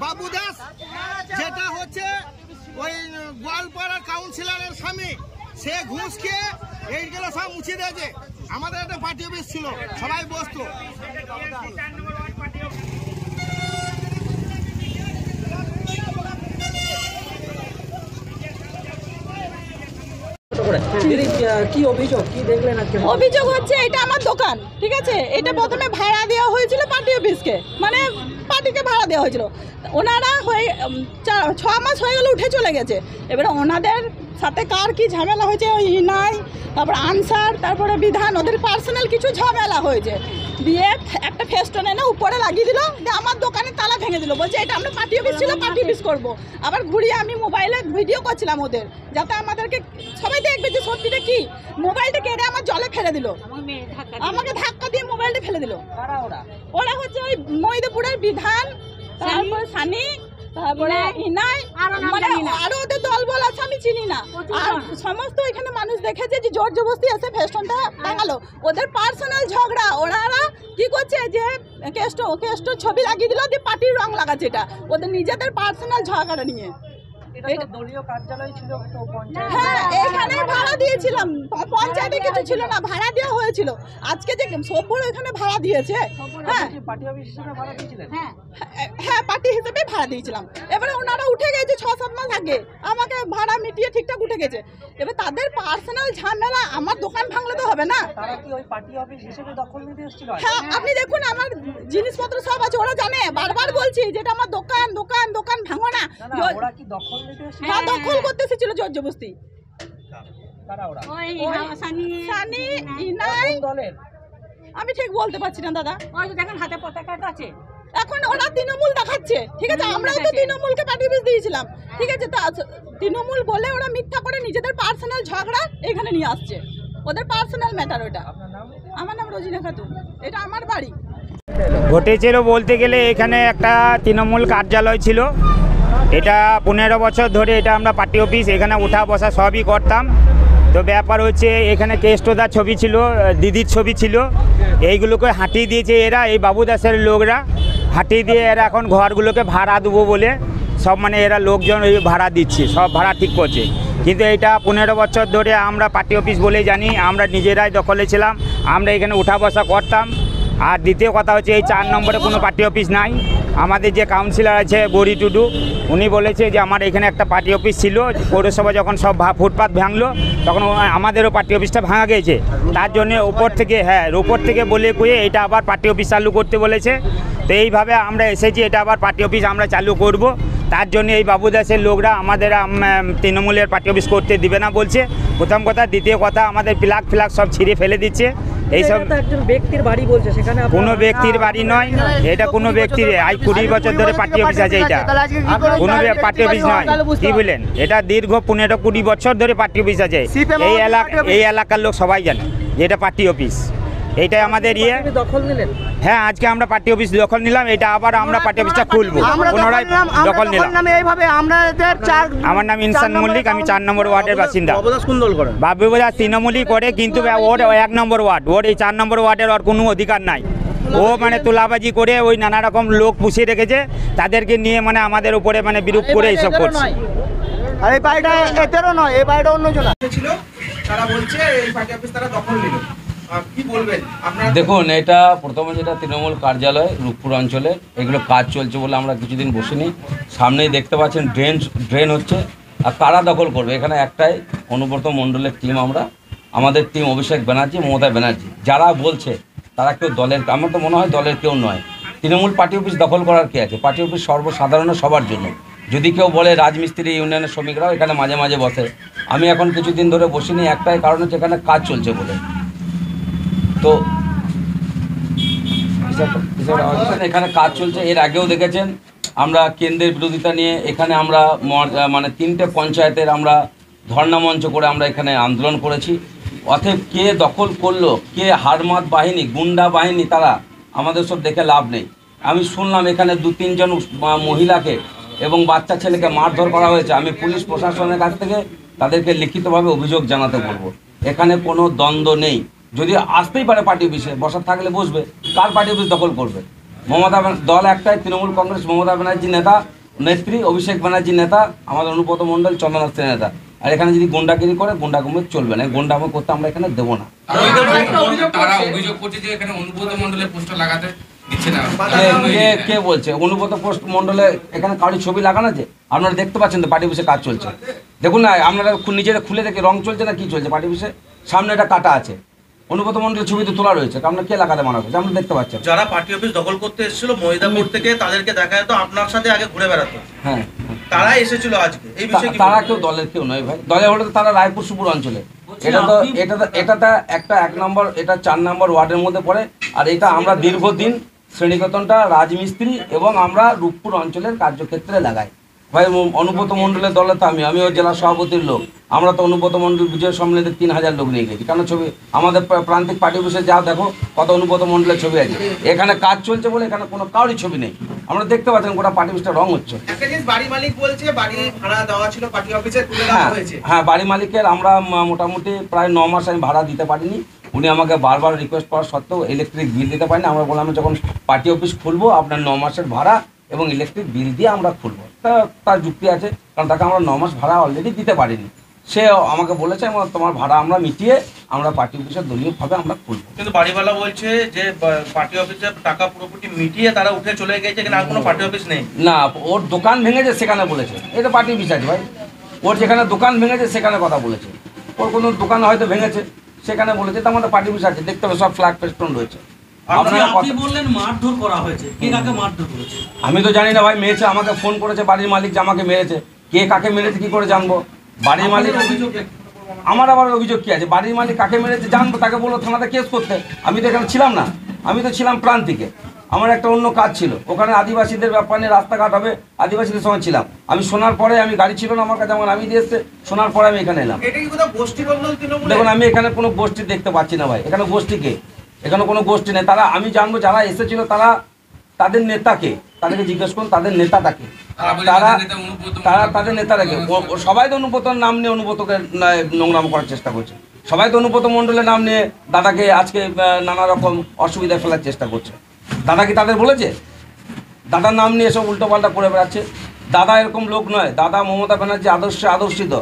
বাবু দাস যেটা হচ্ছে ওই গোয়ালপাড়ার কাউন্সিলরের স্বামী, সে ঘুষ খেয়ে এইগুলো সব মুছিয়ে দিয়েছে। আমাদের একটা পার্টি অফিস ছিল, সবাই বসতো। কি অভিযোগ, কি দেখলেন? অভিযোগ হচ্ছে এটা আমার দোকান, ঠিক আছে? এটা প্রথমে ভাড়া দেওয়া হয়েছিল পার্টি অফিসকে, মানে পার্টিকে ভাড়া দেওয়া হয়েছিল। ওনারা 6 মাস হয়ে গেল উঠে চলে গেছে। এবারে ওনাদের সাথে কার কি ঝামেলা হয়েছে, ওই নাই, তারপরে আনসার, তারপরে বিধান, ওদের পার্সোনাল কিছু ঝামেলা হয়েছে। দিয়ে একটা ফেস্টন এনে উপরে লাগিয়ে দিল, দিয়ে আমার দোকানে তালা ভেঙে দিল। বলছে এটা আমরা পার্টি অফিস ছিল, পার্টি অফিস করবো। আবার ঘুরিয়ে আমি মোবাইলে ভিডিও করছিলাম ওদের, যাতে আমাদেরকে সবাই দেখবে যে সত্যিটা কি। মোবাইলটা কেড়ে আমার জলে ফেলে দিল, আমাকে ধাক্কা দিয়ে মোবাইলটা ফেলে দিল। ওরা হচ্ছে ওই মহিদপুরের বিধান, তারপর সানি, তারপরে ইনাই, মানে আরো ওদের দল বল আছে, আমি চিনি না। আর সমস্ত এখানে মানুষ দেখেছে যে জোর জবরদস্তি আছে ফেস্টনটা টাঙালো। ওদের পার্সোনাল ঝগড়া, ওনারা কি করছে যে কেষ্ট ছবি লাগিয়ে দিল, দিয়ে পার্টির রং লাগাচ্ছে। এটা ওদের নিজেদের পার্সোনাল ঝগড়া নিয়ে। হ্যাঁ, এখানে ভাড়া দিয়েছিলাম, পঞ্চায়েতে কিছু ছিল না, ভাড়া দেওয়া হয়েছিল। আজকে যে সভ্যর ওখানে ভাড়া দিয়েছে, হ্যাঁ হ্যাঁ পার্টি হিসেবে ভাড়া দিয়েছিলাম। এবারে ওনারা উঠে গেছে 6-7 মাস আগে, আমাকে ভাড়া মিটিয়ে ঠিকঠাক উঠে গেছে। এবার তাদের পার্সোনাল ঝামেলা, আমার দোকান ভাঙলে তো হবে না। হ্যাঁ, আপনি দেখুন আমার জিনিসপত্র সব আছে, ওরা জানে। বারবার বলছি যেটা আমার দোকান, দোকান দোকান ভাঙো না। হ্যাঁ, দখল করতে এসেছিল জোর জবরদস্তি। আমি ঠিক বলতে পারছি না দাদা। দেখেন হাতে পতাকা আছে, এখন ওরা তৃণমূল দেখাচ্ছে, ঠিক আছে? আমরাও তো তৃণমূলকে পার্টি অফিস দিয়েছিলাম, ঠিক আছে? তা তৃণমূল বলে ওরা মিথ্যা করে নিজেদের পার্সোনাল ঝগড়া এখানে নিয়ে আসছে, ওদের পার্সোনাল ম্যাটার ওটা। আমার নাম রোজিনা খাতুন, এটা আমার বাড়ি। ঘটেছিল বলতে গেলে এখানে একটা তৃণমূল কার্যালয় ছিল, এটা 15 বছর ধরে এটা আমরা পার্টি অফিস, এখানে উঠা বসা সবই করতাম। তো ব্যাপার হচ্ছে এখানে কেষ্টদার ছবি ছিল, দিদির ছবি ছিল, এইগুলোকে হাঁটিয়ে দিয়েছে এরা, এই বাবু দাসের লোকরা হাঁটিয়ে দিয়ে এরা এখন ঘরগুলোকে ভাড়া দেবো বলে সব, মানে এরা লোকজন ওই ভাড়া দিচ্ছে, সব ভাড়া ঠিক করছে। কিন্তু এটা 15 বছর ধরে আমরা পার্টি অফিস বলেই জানি, আমরা নিজেরাই দখলে ছিলাম, আমরা এখানে উঠা বসা করতাম। আর দ্বিতীয় কথা হচ্ছে এই 4 নম্বরে কোনো পার্টি অফিস নাই। আমাদের যে কাউন্সিলর আছে বড়ি টুডু, উনি বলেছে যে আমার এখানে একটা পার্টি অফিস ছিল, পৌরসভা যখন সব ফুটপাত ভাঙলো তখন আমাদেরও পার্টি অফিসটা ভাঙা গেছে। তার জন্য উপর থেকে বলে কয়ে এটা আবার পার্টি অফিস চালু করতে বলেছে। তো এইভাবে আমরা এসেছি, এটা আবার পার্টি অফিস আমরা চালু করব। তার জন্য এই বাবু দাসের লোকরা আমাদের তৃণমূলের পার্টি অফিস করতে দিবে না বলছে, প্রথম কথা। দ্বিতীয় কথা, আমাদের ফ্ল্যাগ সব ছিঁড়ে ফেলে দিচ্ছে। এইসব একজন ব্যক্তির বাড়ি বলছে, সেখানে কোনো ব্যক্তির বাড়ি নয়, এটা কোনো ব্যক্তির, আজ 20 বছর ধরে পার্টি অফিস আছে, এটা কোনো পার্টি অফিস নয়। কি বলেন, এটা দীর্ঘ 15-20 বছর ধরে পার্টি অফিস আছে। এই এলাকার লোক সবাই জানে যে এটা পার্টি অফিস, এইটাই আমাদের ইয়ে। হ্যাঁ, আজকে আমরা পার্টি অফিস দখল নিলাম, এটা আবার আমরা পার্টি অফিসটা খুলবো, পুনরায় দখল নিলাম। আমার নাম ইনসান মল্লিক, আমি 4 নম্বর ওয়ার্ডের বাসিন্দা। বাবু দাস তৃণমূলই করে, কিন্তু ওর 1 নম্বর ওয়ার্ড, ওর এই 4 নম্বর ওয়ার্ডের ওর কোনো অধিকার নাই। ও মানে তোলাবাজি করে ওই নানা রকম লোক পুষিয়ে রেখেছে, তাদেরকে নিয়ে মানে আমাদের উপরে মানে বিরূপ করে এইসব করছে। আর এই বাড়িটা এদেরও নয়, এই বাড়িটা অন্যজন ছিল, তারা বলছে এই পার্টি অফিস তারা দখল নিল। কি বলবেন আপনারা? দেখুন, এটা প্রথমে যেটা তৃণমূল কার্যালয় রূপপুর অঞ্চলে, এগুলো কাজ চলছে বলে আমরা কিছুদিন বসিনি। সামনেই দেখতে পাচ্ছেন ড্রেন হচ্ছে, আর কারা দখল করবে এখানে একটাই অনুব্রত মণ্ডলের টিম, আমাদের টিম অভিষেক ব্যানার্জি, মমতা ব্যানার্জি। যারা বলছে তারা কেউ দলের, আমার তো মনে হয় দলের কেউ নয়। তৃণমূল পার্টি অফিস দখল করার কে আছে? পার্টি অফিস সর্বসাধারণ সবার জন্য। যদি কেউ বলে রাজমিস্ত্রি ইউনিয়নের শ্রমিকরাও এখানে মাঝে মাঝে বসে, আমি এখন কিছুদিন ধরে বসিনি, একটাই কারণ হচ্ছে এখানে কাজ চলছে বলে। তো এখানে কাজ চলছে, এর আগেও দেখেছেন আমরা কেন্দ্রের বিরোধিতা নিয়ে এখানে আমরা মানে 3টে পঞ্চায়েতের আমরা ধর্ণা মঞ্চ করে আমরা এখানে আন্দোলন করেছি। অতএব কে দখল করলো, কে হারমাত বাহিনী, গুন্ডা বাহিনী, তারা আমাদের সব দেখে লাভ নেই। আমি শুনলাম এখানে 2-3 জন মহিলাকে এবং বাচ্চা ছেলেকে মারধর করা হয়েছে। আমি পুলিশ প্রশাসনের কাছ থেকে তাদেরকে লিখিতভাবে অভিযোগ জানাতে বলবো। এখানে কোনো দ্বন্দ্ব নেই। যদি আসতেই পারে পার্টি অফিসে, বসার থাকলে বসবে। কার পার্টি অফিস দখল করবে? মমতা দল একটাই, তৃণমূল কংগ্রেস, মমতা ব্যানার্জি নেত্রী, অভিষেক ব্যানার্জি নেতা, আমাদের অনুব্রত মণ্ডল, চন্দনা সেন নেতা। আর এখানে যদি গুন্ডাগিরি করে, গুন্ডাগিরি চলবে না। গুন্ডামি করতে আমরা এখানে দেবো না। তারা অভিযোগ করছে যে এখানে অনুব্রত মণ্ডলের পোস্টার লাগাতে দিচ্ছে না। কে বলছে? অনুব্রত পোস্ট মণ্ডলে এখানে কারোর ছবি লাগানো আছে? আপনারা দেখতে পাচ্ছেন তো পার্টি অফিসে কাজ চলছে। দেখুন না, আপনারা নিজেরা খুলে দেখে রং চলছে না কি চলছে পার্টি অফিসে? সামনে একটা কাটা আছে, অনুব্রত মণ্ডলের ছবি তো তোলা রয়েছে। আপনার কে লাগাতে মানা করছে? আমরা দেখতে পাচ্ছেন। যারা পার্টি অফিস দখল করতে এসেছিল মহিদাপুর থেকে, তাদেরকে দেখা যেত আপনার সাথে আগে ঘুরে বেড়াতো। হ্যাঁ, তারা এসেছিল আজকে এই বিষয়ে কি তারা বলবেন? কেউ দলের কেউ নয় ভাই। দলের হলে তো তারা রায়পুর সুপুর অঞ্চলে। এটা একটা 1 নম্বর, এটা 4 নম্বর ওয়ার্ডের মধ্যে পড়ে। আর এটা আমরা দীর্ঘদিন শ্রেণীগতনটা রাজমিস্ত্রি এবং আমরা রূপপুর অঞ্চলের কার্যক্ষেত্রে লাগাই। ভাই অনুব্রত মণ্ডলের দলে তো আমিও জেলা সভাপতির লোক। আমরা তো অনুব্রত মণ্ডল বিজয় সম্মেলনে 3000 লোক নিয়ে গেছি। কেন ছবি আমাদের প্রান্তিক পার্টি অফিসে যা দেখো কত অনুব্রত মণ্ডলের ছবি আছে। এখানে কাজ চলছে বলে এখানে কোনো কারোরই ছবি নেই। আমরা দেখতে পাচ্ছেন গোটা পার্টি অফিসটা রং হচ্ছে। একটা জিনিস বাড়ি মালিক বলছে বাড়ি ভাড়া দেওয়া ছিল পার্টি অফিসে, তুলে দেওয়া হয়েছে। হ্যাঁ, বাড়ি মালিকের আমরা মোটামুটি প্রায় 9 মাস আমি ভাড়া দিতে পারিনি। উনি আমাকে বারবার রিকোয়েস্ট করার সত্ত্বেও ইলেকট্রিক বিল দিতে পারিনি। আমরা বললাম যখন পার্টি অফিস খুলবো আপনার 9 মাসের ভাড়া এবং ইলেকট্রিক বিল দিয়ে আমরা খুলবো। তার যুক্তি আছে, কারণ তাকে আমরা 9 মাস ভাড়া অলরেডি দিতে পারিনি। সে আমাকে বলেছে তোমার ভাড়া আমরা মিটিয়ে আমরা পার্টি অফিসের দলীয়ভাবে আমরা খুলবো। কিন্তু বাড়িওয়ালা বলছে যে পার্টি অফিসের টাকা পুরোপুরি মিটিয়ে তারা উঠে চলে গেছে, এখানে আর কোনো পার্টি অফিস নেই। না, ওর দোকান ভেঙেছে সেখানে বলেছে। এটা পার্টি অফিস আছে ভাই। ওর যেখানে দোকান ভেঙেছে সেখানে কথা বলেছে। ওর কোনো দোকান হয়তো ভেঙেছে সেখানে বলেছে। তার মধ্যে পার্টি অফিস আছে, দেখতে হবে সব ফ্ল্যাগ ফেস্টন রয়েছে। আপনি বললেন মারধর করা হয়েছে, কে কাকে মারধর করেছে? আমি তো জানি না ভাই। মেয়েছে আমাকে ফোন করেছে বাড়ির মালিক যে আমাকে মেরেছে। কে কাকে মেরেছে কি করে জানবো? বাড়ির মালিক আমার আবার অভিযোগ কি আছে? বাড়ির মালিক কাকে মেরেছে জানবো, তাকে বললো থানাতে কেস করতে। আমি তো এখানে ছিলাম না, আমি তো ছিলাম প্রান্তিকে। আমার একটা অন্য কাজ ছিল, ওখানে আদিবাসীদের ব্যাপার নিয়ে রাস্তাঘাট হবে, আদিবাসীদের সময় ছিলাম। আমি শোনার পরে, আমি গাড়ি ছিল না আমার কাছে, আমার আমি দিয়ে এসছে, শোনার পরে আমি এখানে এলাম। দেখুন, আমি এখানে কোনো গোষ্ঠী দেখতে পাচ্ছি না ভাই। এখানে গোষ্ঠী কে? এখানে কোনো গোষ্ঠী নেই। তারা, আমি জানবো যারা এসেছিল তারা, তাদের নেতাকে, তাদেরকে জিজ্ঞেস করুন তাদের নেতাটাকে। তারা তাদের নেতাটাকে, সবাই তো অনুব্রতর নাম নিয়ে অনুব্রতকে নোংরাম করার চেষ্টা করছে। সবাই তো অনুব্রত মণ্ডলের নাম নিয়ে দাদাকে আজকে নানা রকম অসুবিধায় ফেলার চেষ্টা করছে। দাদা কি তাদের বলেছে? দাদার নাম নিয়ে সব উল্টোপাল্টা করে বেড়াচ্ছে। দাদা এরকম লোক নয়। দাদা মমতা ব্যানার্জি আদর্শে আদর্শিত,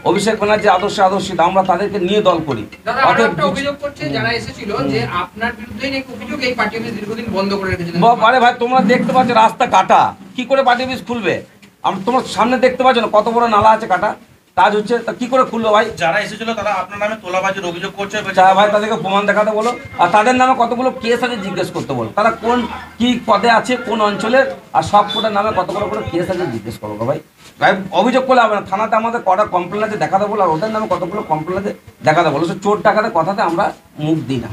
অভিষেক ব্যানার্জি আদর্শে আদর্শিত। আমরা তাদেরকে নিয়ে দল করি। অভিযোগ করছে যারা এসেছিল যে আপনার বিরুদ্ধে অভিযোগ এই পার্টি অফিস দীর্ঘদিন বন্ধ করে রেখেছিলেন। আরে ভাই, তোমরা দেখতে পাচ্ছ রাস্তা কাটা, কি করে পার্টি অফিস খুলবে? তোমার সামনে দেখতে পাচ্ছ না কত বড় নালা আছে কাটা, কাজ হচ্ছে, তা কি করে খুললো ভাই? যারা এসেছিল তারা আপনার নামে তোলাবাজির অভিযোগ করছে। ভাই তাদেরকে প্রমাণ দেখাতে বলো, আর তাদের নামে কতগুলো কেস আছে জিজ্ঞেস করতে বলো। তারা কোন কি পদে আছে, কোন অঞ্চলের, আর সব কোটার নামে কতগুলো করে কেস আছে জিজ্ঞেস করবো ভাই। ভাই অভিযোগ করলে হবে না। থানাতে আমাদের কটা কমপ্লেন আছে দেখাতে বলো, আর ওদের নামে কতগুলো কমপ্লেন আছে দেখাতে বলো। চোর টাকাতে কথাতে আমরা মুখ দিই না।